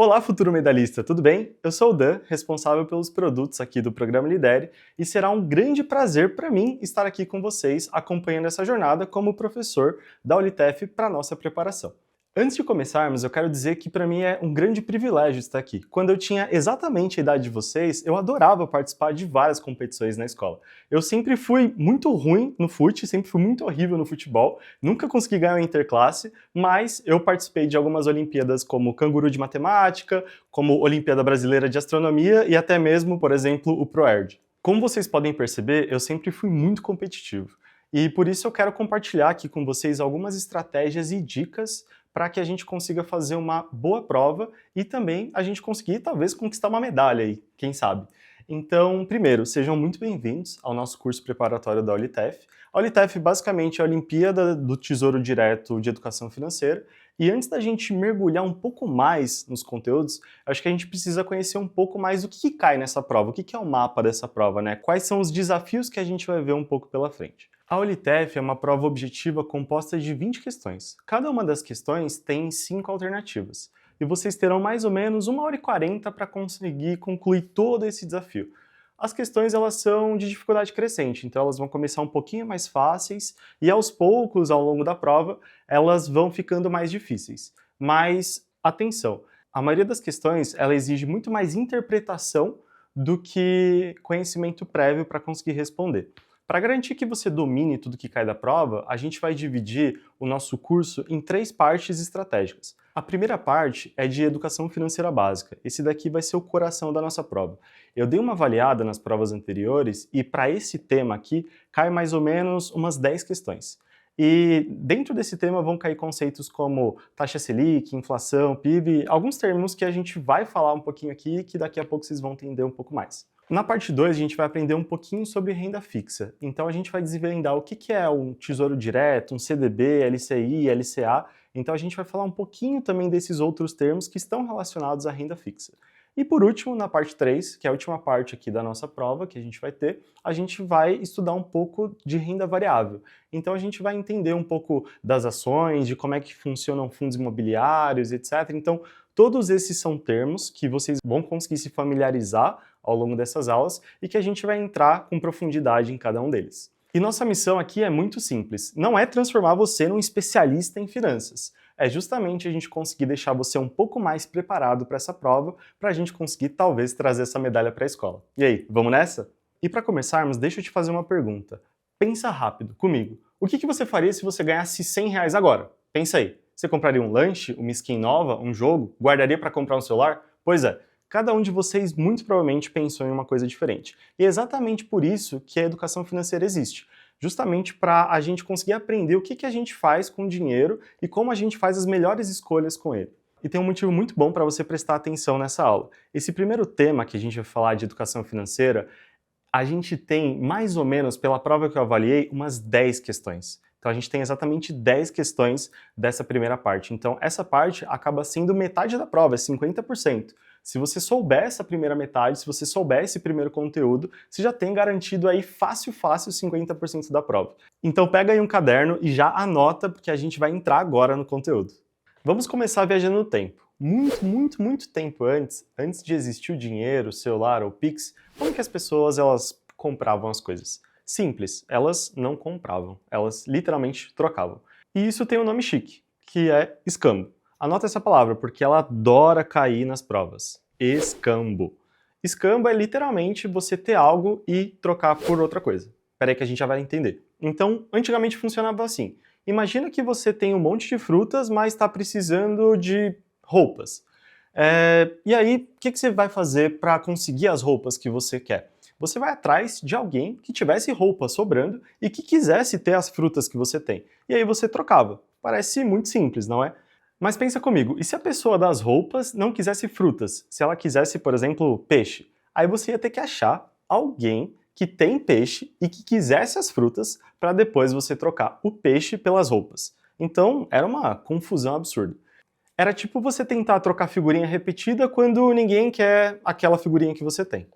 Olá, futuro medalhista, tudo bem? Eu sou o Dan, responsável pelos produtos aqui do programa Lidere, e será um grande prazer para mim estar aqui com vocês acompanhando essa jornada como professor da Olitef para a nossa preparação. Antes de começarmos, eu quero dizer que para mim é um grande privilégio estar aqui. Quando eu tinha exatamente a idade de vocês, eu adorava participar de várias competições na escola. Eu sempre fui muito ruim no fute, sempre fui muito horrível no futebol, nunca consegui ganhar uma interclasse, mas eu participei de algumas Olimpíadas como Canguru de Matemática, como Olimpíada Brasileira de Astronomia e até mesmo, por exemplo, o ProErd. Como vocês podem perceber, eu sempre fui muito competitivo. E por isso eu quero compartilhar aqui com vocês algumas estratégias e dicas para que a gente consiga fazer uma boa prova e também a gente conseguir, talvez, conquistar uma medalha aí, quem sabe. Então, primeiro, sejam muito bem-vindos ao nosso curso preparatório da Olitef. A Olitef, basicamente, é a Olimpíada do Tesouro Direto de Educação Financeira. E antes da gente mergulhar um pouco mais nos conteúdos, acho que a gente precisa conhecer um pouco mais do que cai nessa prova, o que é o mapa dessa prova, né? Quais são os desafios que a gente vai ver um pouco pela frente. A Olitef é uma prova objetiva composta de 20 questões. Cada uma das questões tem 5 alternativas. E vocês terão mais ou menos 1h40 para conseguir concluir todo esse desafio. As questões elas são de dificuldade crescente, então elas vão começar um pouquinho mais fáceis e aos poucos, ao longo da prova, elas vão ficando mais difíceis. Mas, atenção, a maioria das questões ela exige muito mais interpretação do que conhecimento prévio para conseguir responder. Para garantir que você domine tudo que cai da prova, a gente vai dividir o nosso curso em 3 partes estratégicas. A primeira parte é de educação financeira básica. Esse daqui vai ser o coração da nossa prova. Eu dei uma avaliada nas provas anteriores e para esse tema aqui cai mais ou menos umas 10 questões. E dentro desse tema vão cair conceitos como taxa Selic, inflação, PIB, alguns termos que a gente vai falar um pouquinho aqui que daqui a pouco vocês vão entender um pouco mais. Na parte 2, a gente vai aprender um pouquinho sobre renda fixa. Então, a gente vai desvendar o que é um tesouro direto, um CDB, LCI, LCA. Então, a gente vai falar um pouquinho também desses outros termos que estão relacionados à renda fixa. E por último, na parte 3, que é a última parte aqui da nossa prova que a gente vai estudar um pouco de renda variável. Então, a gente vai entender um pouco das ações, de como é que funcionam fundos imobiliários, etc. Então, todos esses são termos que vocês vão conseguir se familiarizar ao longo dessas aulas e que a gente vai entrar com profundidade em cada um deles. E nossa missão aqui é muito simples, não é transformar você num especialista em finanças, é justamente a gente conseguir deixar você um pouco mais preparado para essa prova, para a gente conseguir talvez trazer essa medalha para a escola. E aí, vamos nessa? E para começarmos, deixa eu te fazer uma pergunta. Pensa rápido, comigo. O que você faria se você ganhasse R$100 agora? Pensa aí. Você compraria um lanche, uma skin nova, um jogo? Guardaria para comprar um celular? Pois é. Cada um de vocês muito provavelmente pensou em uma coisa diferente. E é exatamente por isso que a educação financeira existe. Justamente para a gente conseguir aprender o que a gente faz com o dinheiro e como a gente faz as melhores escolhas com ele. E tem um motivo muito bom para você prestar atenção nessa aula. Esse primeiro tema que a gente vai falar de educação financeira, a gente tem mais ou menos, pela prova que eu avaliei, umas 10 questões. Então a gente tem exatamente 10 questões dessa primeira parte. Então essa parte acaba sendo metade da prova, é 50%. Se você souber essa primeira metade, se você souber esse primeiro conteúdo, você já tem garantido aí fácil 50% da prova. Então pega aí um caderno e já anota, porque a gente vai entrar agora no conteúdo. Vamos começar viajando no tempo. Muito tempo antes de existir o dinheiro, o celular ou o Pix, como que as pessoas elas compravam as coisas? Simples, elas não compravam, elas literalmente trocavam. E isso tem um nome chique, que é escambo. Anota essa palavra, porque ela adora cair nas provas. Escambo. Escambo é literalmente você ter algo e trocar por outra coisa. Espera aí que a gente já vai entender. Então, antigamente funcionava assim. Imagina que você tem um monte de frutas, mas está precisando de roupas. E aí, o que você vai fazer para conseguir as roupas que você quer? Você vai atrás de alguém que tivesse roupa sobrando e que quisesse ter as frutas que você tem. E aí você trocava. Parece muito simples, não é? Mas pensa comigo, e se a pessoa das roupas não quisesse frutas? Se ela quisesse, por exemplo, peixe? Aí você ia ter que achar alguém que tem peixe e que quisesse as frutas para depois você trocar o peixe pelas roupas. Então, era uma confusão absurda. Era tipo você tentar trocar figurinha repetida quando ninguém quer aquela figurinha que você tem.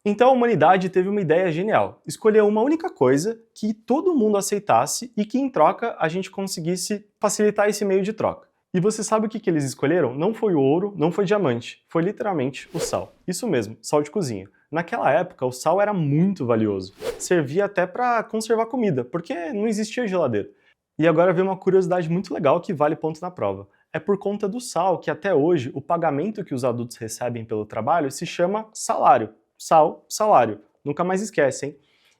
Então a humanidade teve uma ideia genial. Escolher uma única coisa que todo mundo aceitasse e que em troca a gente conseguisse facilitar esse meio de troca. E você sabe o que eles escolheram? Não foi o ouro, não foi diamante, foi literalmente o sal. Isso mesmo, sal de cozinha. Naquela época, o sal era muito valioso. Servia até para conservar comida, porque não existia geladeira. E agora vem uma curiosidade muito legal que vale ponto na prova. É por conta do sal que até hoje o pagamento que os adultos recebem pelo trabalho se chama salário. Sal, salário. Nunca mais esquece, hein?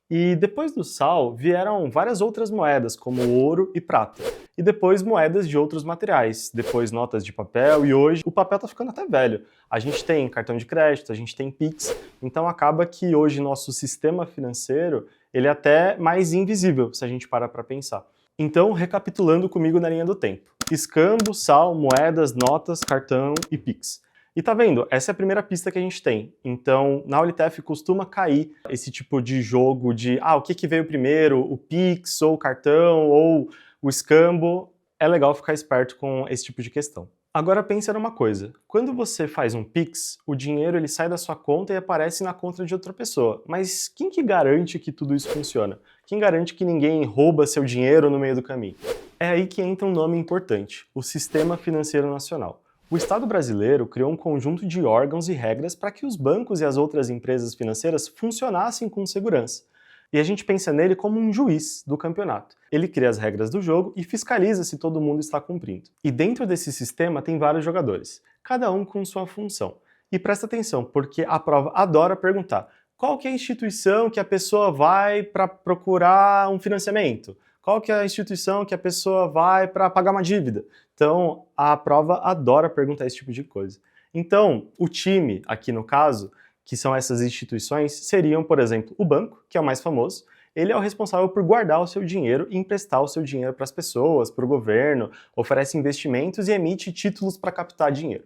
E depois do sal vieram várias outras moedas, como ouro e prata. E depois moedas de outros materiais, depois notas de papel e hoje o papel tá ficando até velho. A gente tem cartão de crédito, a gente tem Pix, então acaba que hoje nosso sistema financeiro ele é até mais invisível se a gente parar para pensar. Então, recapitulando comigo na linha do tempo. Escambo, sal, moedas, notas, cartão e Pix. E tá vendo? Essa é a primeira pista que a gente tem. Então, na Olitef costuma cair esse tipo de jogo de o que veio primeiro, o Pix, ou o cartão, ou o escambo. É legal ficar esperto com esse tipo de questão. Agora pensa numa coisa, quando você faz um Pix, o dinheiro ele sai da sua conta e aparece na conta de outra pessoa. Mas quem que garante que tudo isso funciona? Quem garante que ninguém rouba seu dinheiro no meio do caminho? É aí que entra um nome importante, o Sistema Financeiro Nacional. O Estado brasileiro criou um conjunto de órgãos e regras para que os bancos e as outras empresas financeiras funcionassem com segurança. E a gente pensa nele como um juiz do campeonato. Ele cria as regras do jogo e fiscaliza se todo mundo está cumprindo. E dentro desse sistema tem vários jogadores, cada um com sua função. E presta atenção, porque a prova adora perguntar qual que é a instituição que a pessoa vai para procurar um financiamento? Qual que é a instituição que a pessoa vai para pagar uma dívida? Então, a prova adora perguntar esse tipo de coisa. Então, o time, aqui no caso, que são essas instituições, seriam, por exemplo, o banco, que é o mais famoso. Ele é o responsável por guardar o seu dinheiro e emprestar o seu dinheiro para as pessoas, para o governo, oferece investimentos e emite títulos para captar dinheiro.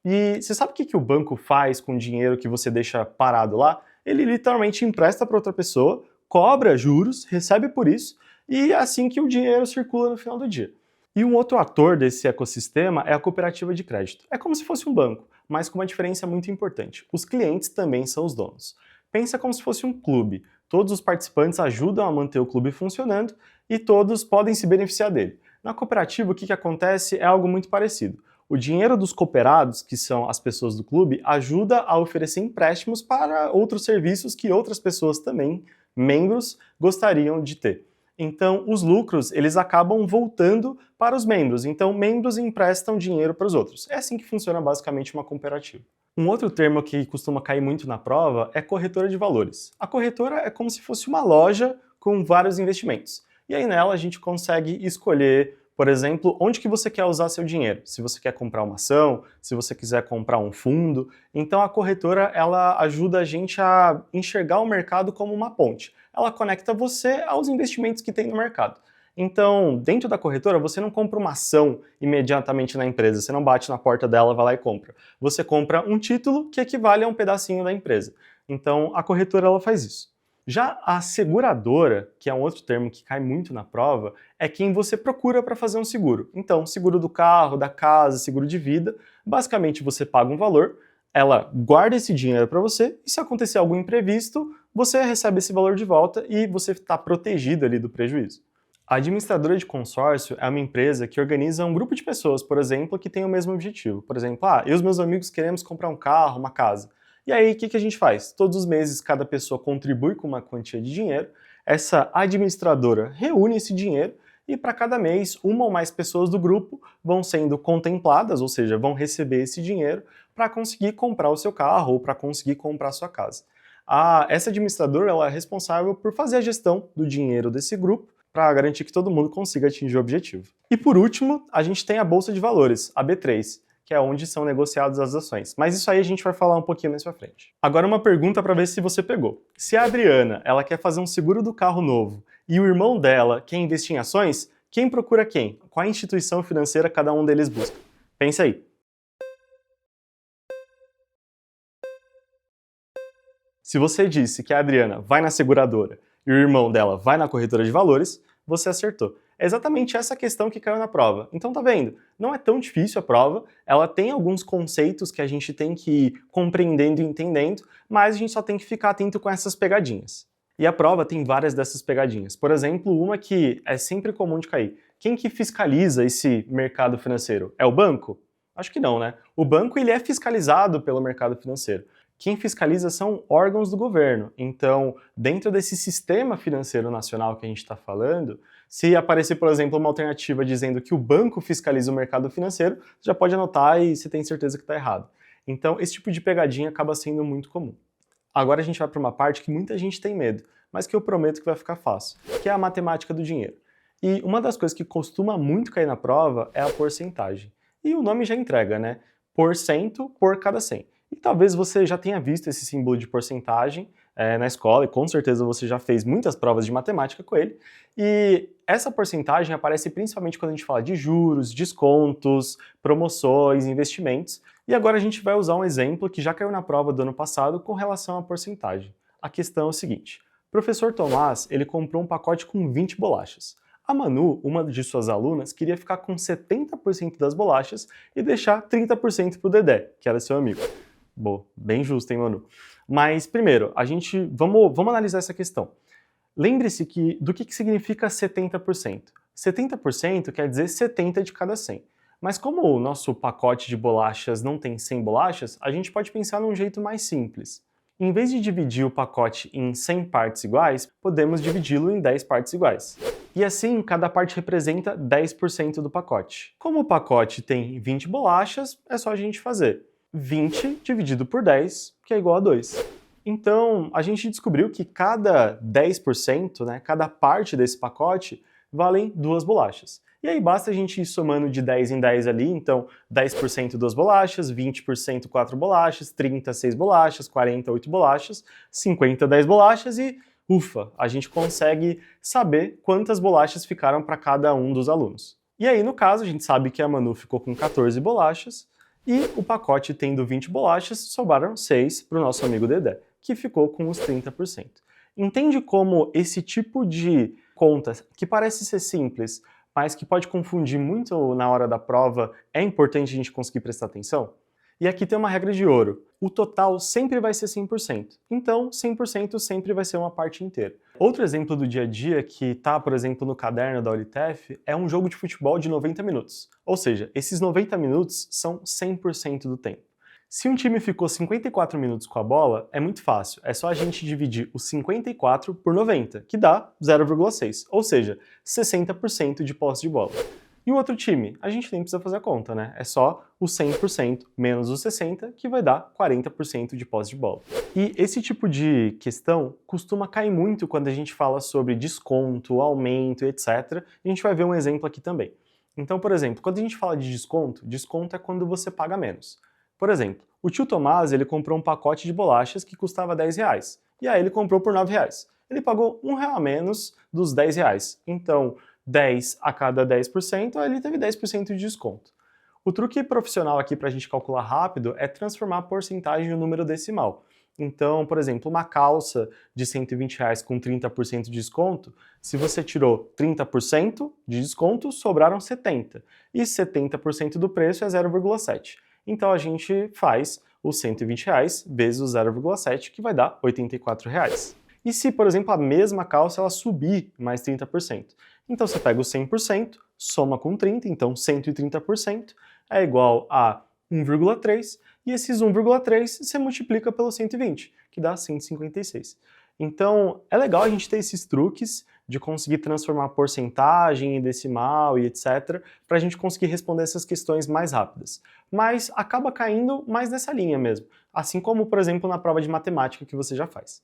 E você sabe o que o banco faz com o dinheiro que você deixa parado lá? Ele literalmente empresta para outra pessoa, cobra juros, recebe por isso, e é assim que o dinheiro circula no final do dia. E um outro ator desse ecossistema é a cooperativa de crédito. É como se fosse um banco, mas com uma diferença muito importante. Os clientes também são os donos. Pensa como se fosse um clube. Todos os participantes ajudam a manter o clube funcionando e todos podem se beneficiar dele. Na cooperativa, o que acontece é algo muito parecido. O dinheiro dos cooperados, que são as pessoas do clube, ajuda a oferecer empréstimos para outros serviços que outras pessoas também, membros, gostariam de ter. Então, os lucros, eles acabam voltando para os membros. Então, membros emprestam dinheiro para os outros. É assim que funciona basicamente uma cooperativa. Um outro termo que costuma cair muito na prova é corretora de valores. A corretora é como se fosse uma loja com vários investimentos. E aí nela a gente consegue escolher, por exemplo, onde que você quer usar seu dinheiro. Se você quer comprar uma ação, se você quiser comprar um fundo. Então a corretora, ela ajuda a gente a enxergar o mercado como uma ponte. Ela conecta você aos investimentos que tem no mercado. Então, dentro da corretora, você não compra uma ação imediatamente na empresa, você não bate na porta dela, vai lá e compra. Você compra um título que equivale a um pedacinho da empresa. Então, a corretora ela faz isso. Já a seguradora, que é um outro termo que cai muito na prova, é quem você procura para fazer um seguro. Então, seguro do carro, da casa, seguro de vida, basicamente você paga um valor, ela guarda esse dinheiro para você e se acontecer algum imprevisto, você recebe esse valor de volta e você está protegido ali do prejuízo. A administradora de consórcio é uma empresa que organiza um grupo de pessoas, por exemplo, que tem o mesmo objetivo. Por exemplo, eu e os meus amigos queremos comprar um carro, uma casa. E aí, o que a gente faz? Todos os meses, cada pessoa contribui com uma quantia de dinheiro, essa administradora reúne esse dinheiro e para cada mês, uma ou mais pessoas do grupo vão sendo contempladas, ou seja, vão receber esse dinheiro para conseguir comprar o seu carro ou para conseguir comprar a sua casa. Essa administradora ela é responsável por fazer a gestão do dinheiro desse grupo para garantir que todo mundo consiga atingir o objetivo. E por último, a gente tem a Bolsa de Valores, a B3, que é onde são negociadas as ações. Mas isso aí a gente vai falar um pouquinho mais pra frente. Agora uma pergunta para ver se você pegou. Se a Adriana ela quer fazer um seguro do carro novo e o irmão dela quer investir em ações, quem procura quem? Qual instituição financeira cada um deles busca? Pensa aí. Se você disse que a Adriana vai na seguradora e o irmão dela vai na corretora de valores, você acertou. É exatamente essa questão que caiu na prova. Então tá vendo? Não é tão difícil a prova, ela tem alguns conceitos que a gente tem que ir compreendendo e entendendo, mas a gente só tem que ficar atento com essas pegadinhas. E a prova tem várias dessas pegadinhas. Por exemplo, uma que é sempre comum de cair. quem que fiscaliza esse mercado financeiro? É o banco? Acho que não, né? O banco ele é fiscalizado pelo mercado financeiro. Quem fiscaliza são órgãos do governo. Então, dentro desse sistema financeiro nacional que a gente está falando, se aparecer, por exemplo, uma alternativa dizendo que o banco fiscaliza o mercado financeiro, você já pode anotar e você tem certeza que está errado. Então, esse tipo de pegadinha acaba sendo muito comum. Agora a gente vai para uma parte que muita gente tem medo, mas que eu prometo que vai ficar fácil, que é a matemática do dinheiro. E uma das coisas que costuma muito cair na prova é a porcentagem. E o nome já entrega, né? Porcento por cada 100. E talvez você já tenha visto esse símbolo de porcentagem na escola, e com certeza você já fez muitas provas de matemática com ele. E essa porcentagem aparece principalmente quando a gente fala de juros, descontos, promoções, investimentos. E agora a gente vai usar um exemplo que já caiu na prova do ano passado com relação à porcentagem. A questão é o seguinte: o professor Tomás ele comprou um pacote com 20 bolachas. A Manu, uma de suas alunas, queria ficar com 70% das bolachas e deixar 30% para o Dedé, que era seu amigo. Boa, bem justo, hein, Manu? Mas, primeiro, vamos analisar essa questão. Lembre-se do que significa 70%. 70% quer dizer 70 de cada 100. Mas como o nosso pacote de bolachas não tem 100 bolachas, a gente pode pensar num jeito mais simples. Em vez de dividir o pacote em 100 partes iguais, podemos dividi-lo em 10 partes iguais. E assim, cada parte representa 10% do pacote. Como o pacote tem 20 bolachas, é só a gente fazer 20 dividido por 10, que é igual a 2. Então, a gente descobriu que cada 10%, né, cada parte desse pacote, valem 2 bolachas. E aí basta a gente ir somando de 10 em 10 ali, então 10% 2 bolachas, 20% 4 bolachas, 30 6 bolachas, 40 8 bolachas, 50 10 bolachas e ufa, a gente consegue saber quantas bolachas ficaram para cada um dos alunos. E aí no caso a gente sabe que a Manu ficou com 14 bolachas e o pacote tendo 20 bolachas, sobraram 6 para o nosso amigo Dedé, que ficou com os 30%. Entende como esse tipo de conta, que parece ser simples, mas que pode confundir muito na hora da prova, é importante a gente conseguir prestar atenção? E aqui tem uma regra de ouro. O total sempre vai ser 100%. Então, 100% sempre vai ser uma parte inteira. Outro exemplo do dia a dia que está, por exemplo, no caderno da Olitef é um jogo de futebol de 90 minutos. Ou seja, esses 90 minutos são 100% do tempo. Se um time ficou 54 minutos com a bola, é muito fácil. É só a gente dividir os 54 por 90, que dá 0,6, ou seja, 60% de posse de bola. E o outro time? A gente nem precisa fazer a conta, né? É só o 100% menos os 60, que vai dar 40% de posse de bola. E esse tipo de questão costuma cair muito quando a gente fala sobre desconto, aumento, etc. A gente vai ver um exemplo aqui também. Então, por exemplo, quando a gente fala de desconto, desconto é quando você paga menos. Por exemplo, o tio Tomás ele comprou um pacote de bolachas que custava R$10, e aí ele comprou por R$9. Ele pagou R$1 a menos dos R$10. Então, 10 a cada 10%, ele teve 10% de desconto. O truque profissional aqui para a gente calcular rápido é transformar a porcentagem em um número decimal. Então, por exemplo, uma calça de R$120 com 30% de desconto, se você tirou 30% de desconto, sobraram 70. E 70% do preço é 0,7. Então a gente faz os R$120 vezes o 0,7, que vai dar R$84. E se, por exemplo, a mesma calça ela subir mais 30%? Então você pega o 100%, soma com 30, então 130% é igual a 1,3, e esses 1,3 você multiplica pelo 120, que dá 156. Então é legal a gente ter esses truques de conseguir transformar porcentagem em decimal e etc, para a gente conseguir responder essas questões mais rápidas. Mas acaba caindo mais nessa linha mesmo, assim como, por exemplo, na prova de matemática que você já faz.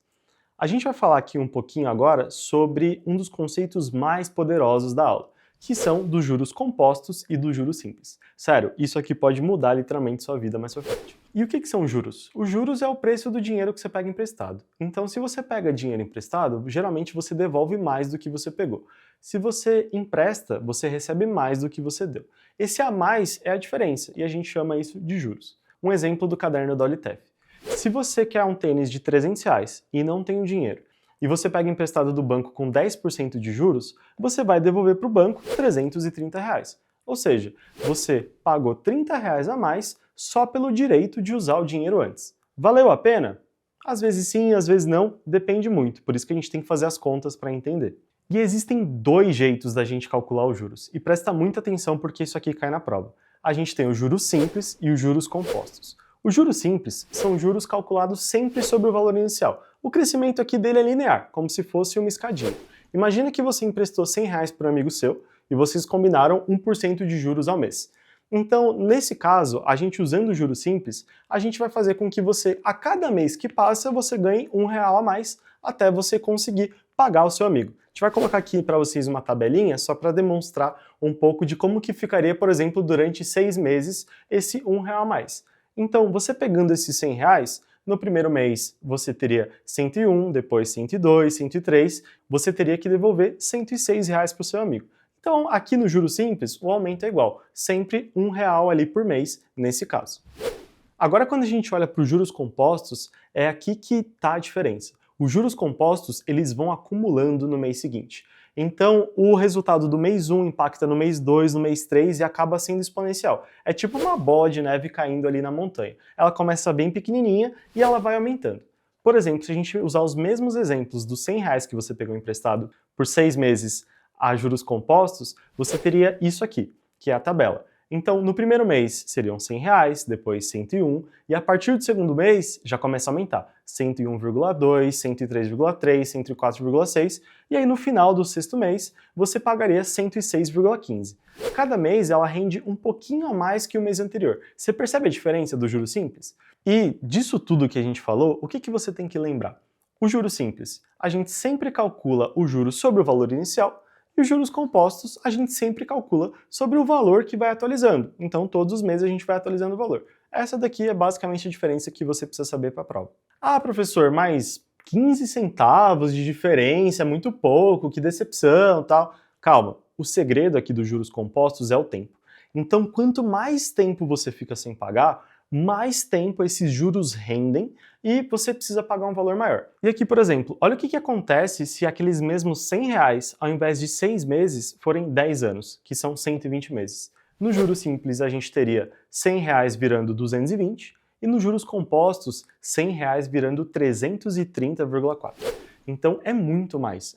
A gente vai falar aqui um pouquinho agora sobre um dos conceitos mais poderosos da aula, que são dos juros compostos e dos juros simples. Sério, isso aqui pode mudar literalmente sua vida mais pra frente. E o que são juros? Os juros é o preço do dinheiro que você pega emprestado. Então, se você pega dinheiro emprestado, geralmente você devolve mais do que você pegou. Se você empresta, você recebe mais do que você deu. Esse a mais é a diferença, e a gente chama isso de juros. Um exemplo do caderno da Olitef. Se você quer um tênis de R$300 e não tem o dinheiro, e você pega emprestado do banco com 10% de juros, você vai devolver para o banco R$330. Ou seja, você pagou R$30 a mais só pelo direito de usar o dinheiro antes. Valeu a pena? Às vezes sim, às vezes não, depende muito, por isso que a gente tem que fazer as contas para entender. E existem dois jeitos da gente calcular os juros, e presta muita atenção porque isso aqui cai na prova. A gente tem os juros simples e os juros compostos. Os juros simples são juros calculados sempre sobre o valor inicial. O crescimento aqui dele é linear, como se fosse uma escadinha. Imagina que você emprestou R$100 para um amigo seu e vocês combinaram 1% de juros ao mês. Então, nesse caso, a gente usando o juros simples, a gente vai fazer com que você, a cada mês que passa, você ganhe R$1 a mais até você conseguir pagar o seu amigo. A gente vai colocar aqui para vocês uma tabelinha só para demonstrar um pouco de como que ficaria, por exemplo, durante 6 meses esse R$1 a mais. Então, você pegando esses R$100, no primeiro mês você teria 101, depois 102, 103, você teria que devolver R$106 para o seu amigo. Então, aqui no juros simples, o aumento é igual, sempre R$1 ali por mês, nesse caso. Agora, quando a gente olha para os juros compostos, é aqui que está a diferença. Os juros compostos, eles vão acumulando no mês seguinte. Então, o resultado do mês 1 impacta no mês 2, no mês 3 e acaba sendo exponencial. É tipo uma bola de neve caindo ali na montanha. Ela começa bem pequenininha e ela vai aumentando. Por exemplo, se a gente usar os mesmos exemplos dos R$100 que você pegou emprestado por 6 meses a juros compostos, você teria isso aqui, que é a tabela. Então, no primeiro mês seriam R$100, depois 101, e a partir do segundo mês já começa a aumentar. 101,2, 103,3, 104,6, e aí no final do sexto mês você pagaria 106,15. Cada mês ela rende um pouquinho a mais que o mês anterior. Você percebe a diferença do juros simples? E disso tudo que a gente falou, o que você tem que lembrar? O juros simples, a gente sempre calcula o juros sobre o valor inicial, e os juros compostos a gente sempre calcula sobre o valor que vai atualizando. Então todos os meses a gente vai atualizando o valor. Essa daqui é basicamente a diferença que você precisa saber para a prova. Ah, professor, mas 15 centavos de diferença é muito pouco, que decepção, tal. Calma, o segredo aqui dos juros compostos é o tempo. Então quanto mais tempo você fica sem pagar, mais tempo esses juros rendem e você precisa pagar um valor maior. E aqui, por exemplo, olha o que acontece se aqueles mesmos R$100, ao invés de 6 meses, forem 10 anos, que são 120 meses. No juros simples, a gente teria R$100 virando 220 e nos juros compostos, R$100 virando 330,4. Então é muito mais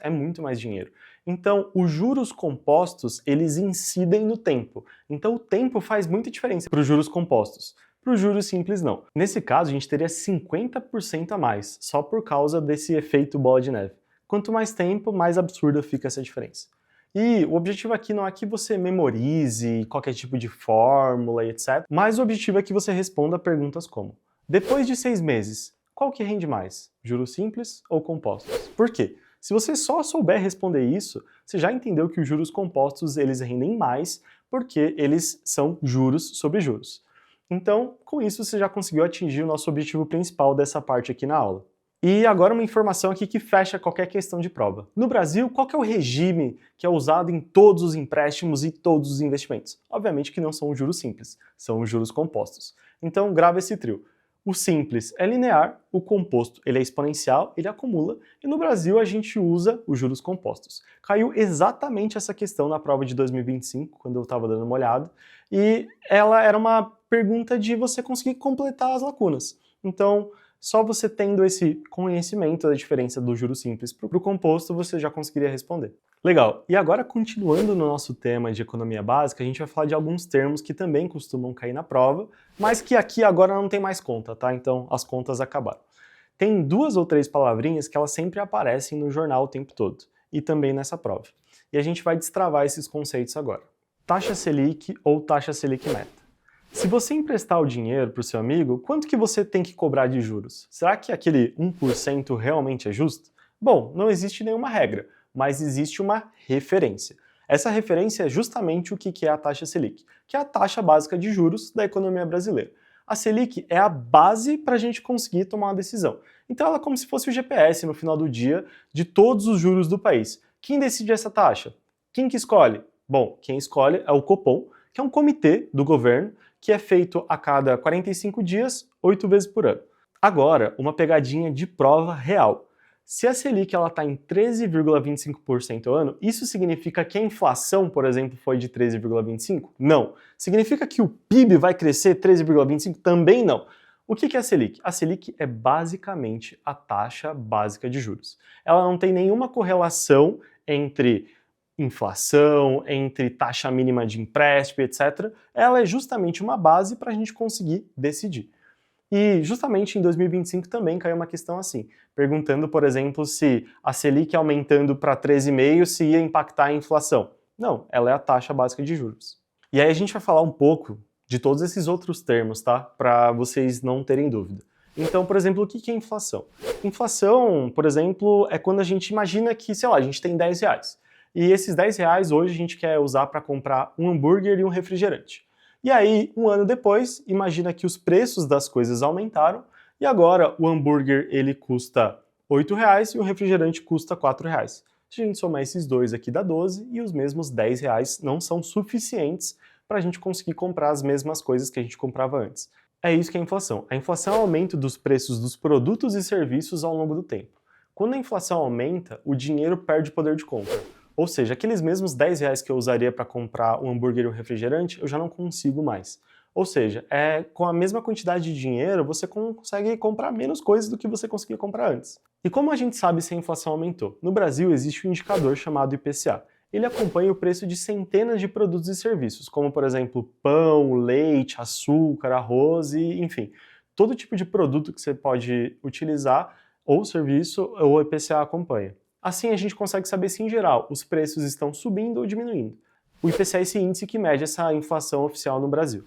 dinheiro. Então, os juros compostos, eles incidem no tempo. Então o tempo faz muita diferença para os juros compostos. Para os juros simples, não. Nesse caso, a gente teria 50% a mais, só por causa desse efeito bola de neve. Quanto mais tempo, mais absurda fica essa diferença. E o objetivo aqui não é que você memorize qualquer tipo de fórmula e etc. Mas o objetivo é que você responda perguntas como: depois de 6 meses, qual que rende mais? Juros simples ou compostos? Por quê? Se você só souber responder isso, você já entendeu que os juros compostos eles rendem mais porque eles são juros sobre juros. Então, com isso, você já conseguiu atingir o nosso objetivo principal dessa parte aqui na aula. E agora uma informação aqui que fecha qualquer questão de prova. No Brasil, qual que é o regime que é usado em todos os empréstimos e todos os investimentos? Obviamente que não são os juros simples, são os juros compostos. Então, grava esse trio. O simples é linear, o composto ele é exponencial, ele acumula, e no Brasil a gente usa os juros compostos. Caiu exatamente essa questão na prova de 2025, quando eu estava dando uma olhada, e ela era uma pergunta de você conseguir completar as lacunas. Então, só você tendo esse conhecimento da diferença do juro simples para o composto, você já conseguiria responder. Legal, e agora continuando no nosso tema de economia básica, a gente vai falar de alguns termos que também costumam cair na prova, mas que aqui agora não tem mais conta, tá? Então as contas acabaram. Tem 2 ou 3 palavrinhas que elas sempre aparecem no jornal o tempo todo, e também nessa prova. E a gente vai destravar esses conceitos agora. Taxa Selic ou taxa Selic meta. Se você emprestar o dinheiro para o seu amigo, quanto que você tem que cobrar de juros? Será que aquele 1% realmente é justo? Bom, não existe nenhuma regra, mas existe uma referência. Essa referência é justamente o que é a taxa Selic, que é a taxa básica de juros da economia brasileira. A Selic é a base para a gente conseguir tomar uma decisão. Então ela é como se fosse o GPS no final do dia de todos os juros do país. Quem decide essa taxa? Quem que escolhe? Bom, quem escolhe é o Copom, que é um comitê do governo que é feito a cada 45 dias, 8 vezes por ano. Agora, uma pegadinha de prova real. Se a Selic está em 13,25% ao ano, isso significa que a inflação, por exemplo, foi de 13,25%? Não. Significa que o PIB vai crescer 13,25%? Também não. O que é a Selic? A Selic é basicamente a taxa básica de juros. Ela não tem nenhuma correlação entre inflação, entre taxa mínima de empréstimo, etc., ela é justamente uma base para a gente conseguir decidir. E justamente em 2025 também caiu uma questão assim, perguntando, por exemplo, se a Selic aumentando para 13,5 se ia impactar a inflação. Não, ela é a taxa básica de juros. E aí a gente vai falar um pouco de todos esses outros termos, tá? Para vocês não terem dúvida. Então, por exemplo, o que é inflação? Inflação, por exemplo, é quando a gente imagina que, sei lá, a gente tem 10 reais. E esses 10 reais hoje a gente quer usar para comprar um hambúrguer e um refrigerante. E aí, um ano depois, imagina que os preços das coisas aumentaram e agora o hambúrguer ele custa 8 reais e o refrigerante custa 4 reais. Se a gente somar esses dois aqui dá 12 e os mesmos 10 reais não são suficientes para a gente conseguir comprar as mesmas coisas que a gente comprava antes. É isso que é a inflação. A inflação é o aumento dos preços dos produtos e serviços ao longo do tempo. Quando a inflação aumenta, o dinheiro perde poder de compra. Ou seja, aqueles mesmos 10 reais que eu usaria para comprar um hambúrguer e um refrigerante, eu já não consigo mais. Ou seja, com a mesma quantidade de dinheiro, você consegue comprar menos coisas do que você conseguia comprar antes. E como a gente sabe se a inflação aumentou? No Brasil existe um indicador chamado IPCA. Ele acompanha o preço de centenas de produtos e serviços, como por exemplo pão, leite, açúcar, arroz e enfim, todo tipo de produto que você pode utilizar ou serviço, o IPCA acompanha. Assim a gente consegue saber se em geral os preços estão subindo ou diminuindo. O IPCA é esse índice que mede essa inflação oficial no Brasil.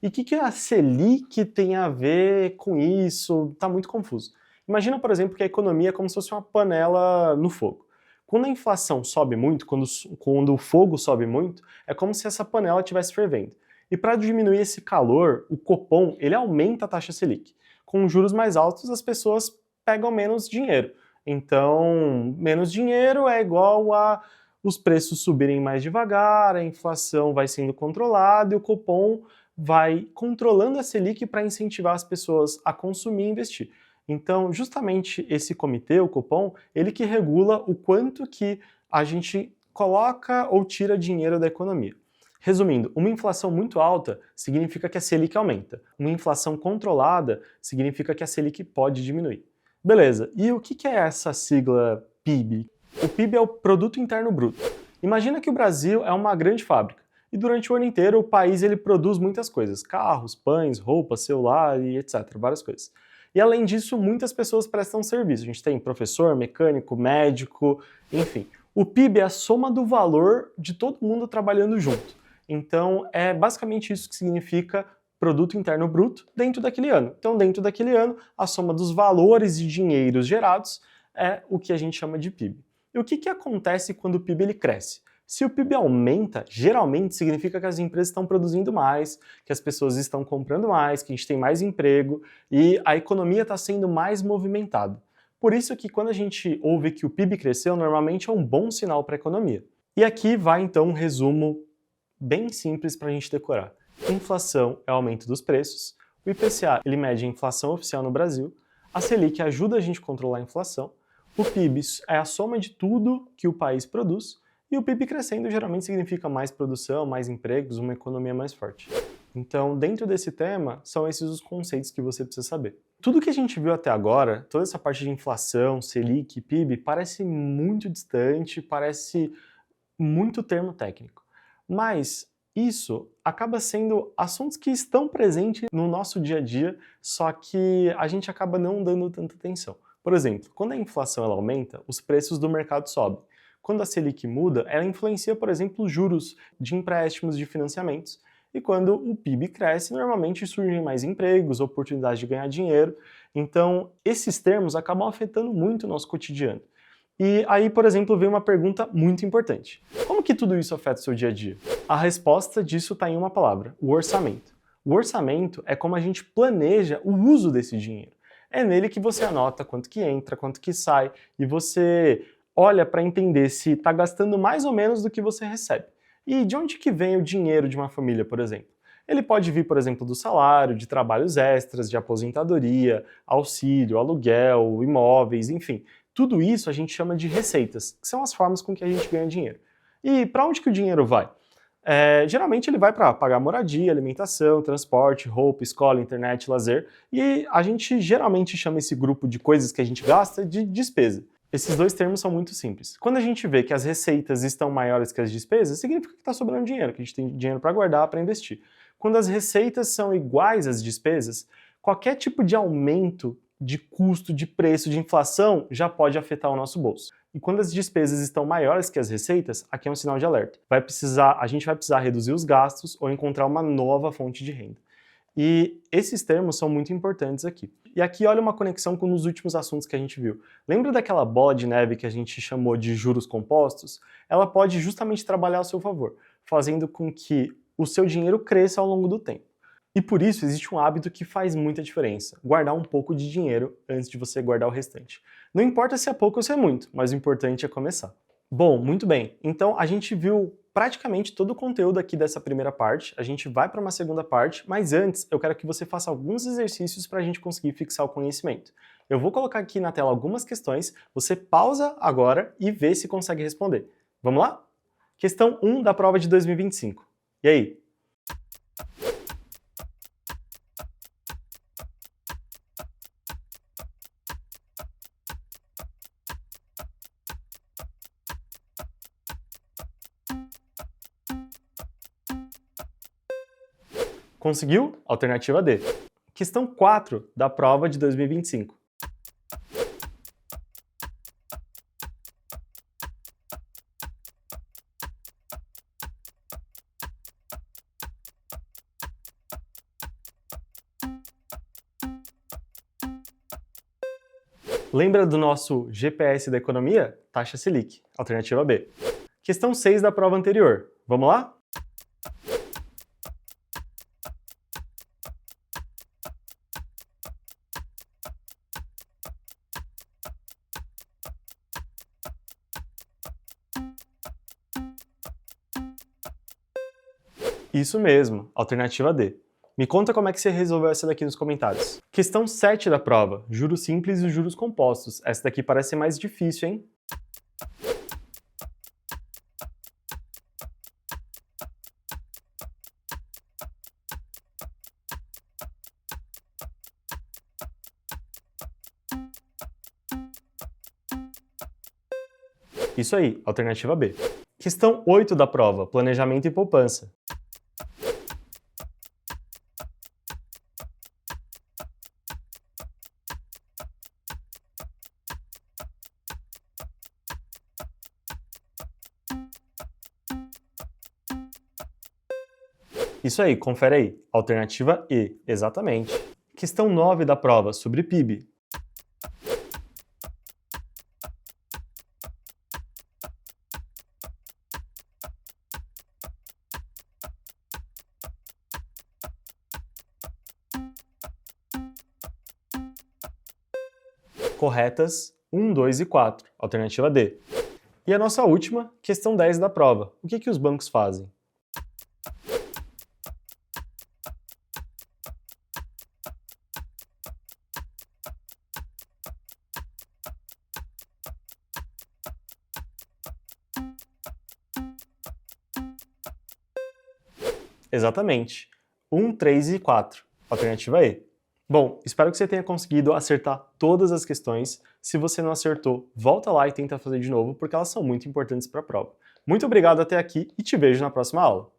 E o que a Selic tem a ver com isso? Está muito confuso. Imagina, por exemplo, que a economia é como se fosse uma panela no fogo. Quando a inflação sobe muito, quando o fogo sobe muito, é como se essa panela estivesse fervendo. E para diminuir esse calor, o Copom ele aumenta a taxa Selic. Com juros mais altos, as pessoas pegam menos dinheiro. Então, menos dinheiro é igual a os preços subirem mais devagar, a inflação vai sendo controlada e o Copom vai controlando a Selic para incentivar as pessoas a consumir e investir. Então, justamente esse comitê, o Copom, ele que regula o quanto que a gente coloca ou tira dinheiro da economia. Resumindo, uma inflação muito alta significa que a Selic aumenta. Uma inflação controlada significa que a Selic pode diminuir. Beleza, e o que é essa sigla PIB? O PIB é o Produto Interno Bruto. Imagina que o Brasil é uma grande fábrica e durante o ano inteiro o país ele produz muitas coisas, carros, pães, roupas, celular e etc, várias coisas. E além disso, muitas pessoas prestam serviço. A gente tem professor, mecânico, médico, enfim. O PIB é a soma do valor de todo mundo trabalhando junto. Então, é basicamente isso que significa Produto Interno Bruto dentro daquele ano. Então, dentro daquele ano, a soma dos valores de dinheiros gerados é o que a gente chama de PIB. E o que acontece quando o PIB ele cresce? Se o PIB aumenta, geralmente significa que as empresas estão produzindo mais, que as pessoas estão comprando mais, que a gente tem mais emprego e a economia está sendo mais movimentada. Por isso que quando a gente ouve que o PIB cresceu, normalmente é um bom sinal para a economia. E aqui vai então um resumo bem simples para a gente decorar. Inflação é o aumento dos preços, o IPCA ele mede a inflação oficial no Brasil, a Selic ajuda a gente a controlar a inflação, o PIB é a soma de tudo que o país produz, e o PIB crescendo geralmente significa mais produção, mais empregos, uma economia mais forte. Então, dentro desse tema, são esses os conceitos que você precisa saber. Tudo que a gente viu até agora, toda essa parte de inflação, Selic, PIB, parece muito distante, parece muito termo técnico. Mas isso acaba sendo assuntos que estão presentes no nosso dia a dia, só que a gente acaba não dando tanta atenção. Por exemplo, quando a inflação ela aumenta, os preços do mercado sobem. Quando a Selic muda, ela influencia, por exemplo, os juros de empréstimos, de financiamentos. E quando o PIB cresce, normalmente surgem mais empregos, oportunidades de ganhar dinheiro. Então, esses termos acabam afetando muito o nosso cotidiano. E aí, por exemplo, vem uma pergunta muito importante. Como que tudo isso afeta o seu dia a dia? A resposta disso está em uma palavra, o orçamento. O orçamento é como a gente planeja o uso desse dinheiro. É nele que você anota quanto que entra, quanto que sai, e você olha para entender se está gastando mais ou menos do que você recebe. E de onde que vem o dinheiro de uma família, por exemplo? Ele pode vir, por exemplo, do salário, de trabalhos extras, de aposentadoria, auxílio, aluguel, imóveis, enfim. Tudo isso a gente chama de receitas, que são as formas com que a gente ganha dinheiro. E para onde que o dinheiro vai? Geralmente ele vai para pagar moradia, alimentação, transporte, roupa, escola, internet, lazer, e a gente geralmente chama esse grupo de coisas que a gente gasta de despesa. Esses dois termos são muito simples. Quando a gente vê que as receitas estão maiores que as despesas, significa que está sobrando dinheiro, que a gente tem dinheiro para guardar, para investir. Quando as receitas são iguais às despesas, qualquer tipo de aumento de custo, de preço, de inflação já pode afetar o nosso bolso. E quando as despesas estão maiores que as receitas, aqui é um sinal de alerta. A gente vai precisar reduzir os gastos ou encontrar uma nova fonte de renda. E esses termos são muito importantes aqui. E aqui olha uma conexão com os últimos assuntos que a gente viu. Lembra daquela bola de neve que a gente chamou de juros compostos? Ela pode justamente trabalhar a seu favor, fazendo com que o seu dinheiro cresça ao longo do tempo. E por isso existe um hábito que faz muita diferença: guardar um pouco de dinheiro antes de você guardar o restante. Não importa se é pouco ou se é muito, mas o importante é começar. Bom, muito bem. Então a gente viu praticamente todo o conteúdo aqui dessa primeira parte. A gente vai para uma segunda parte, mas antes eu quero que você faça alguns exercícios para a gente conseguir fixar o conhecimento. Eu vou colocar aqui na tela algumas questões, você pausa agora e vê se consegue responder. Vamos lá? Questão 1 da prova de 2025. E aí? Conseguiu? Alternativa D. Questão 4 da prova de 2025. Lembra do nosso GPS da economia? Taxa Selic. Alternativa B. Questão 6 da prova anterior. Vamos lá? Isso mesmo, alternativa D. Me conta como é que você resolveu essa daqui nos comentários. Questão 7 da prova, juros simples e juros compostos. Essa daqui parece ser mais difícil, hein? Isso aí, alternativa B. Questão 8 da prova, planejamento e poupança. Isso aí, confere aí. Alternativa E, exatamente. Questão 9 da prova, sobre PIB. Corretas 1, 2 e 4. Alternativa D. E a nossa última, questão 10 da prova. O que os bancos fazem? Exatamente. 1, 3 e 4. Alternativa E. Bom, espero que você tenha conseguido acertar todas as questões. Se você não acertou, volta lá e tenta fazer de novo, porque elas são muito importantes para a prova. Muito obrigado até aqui e te vejo na próxima aula.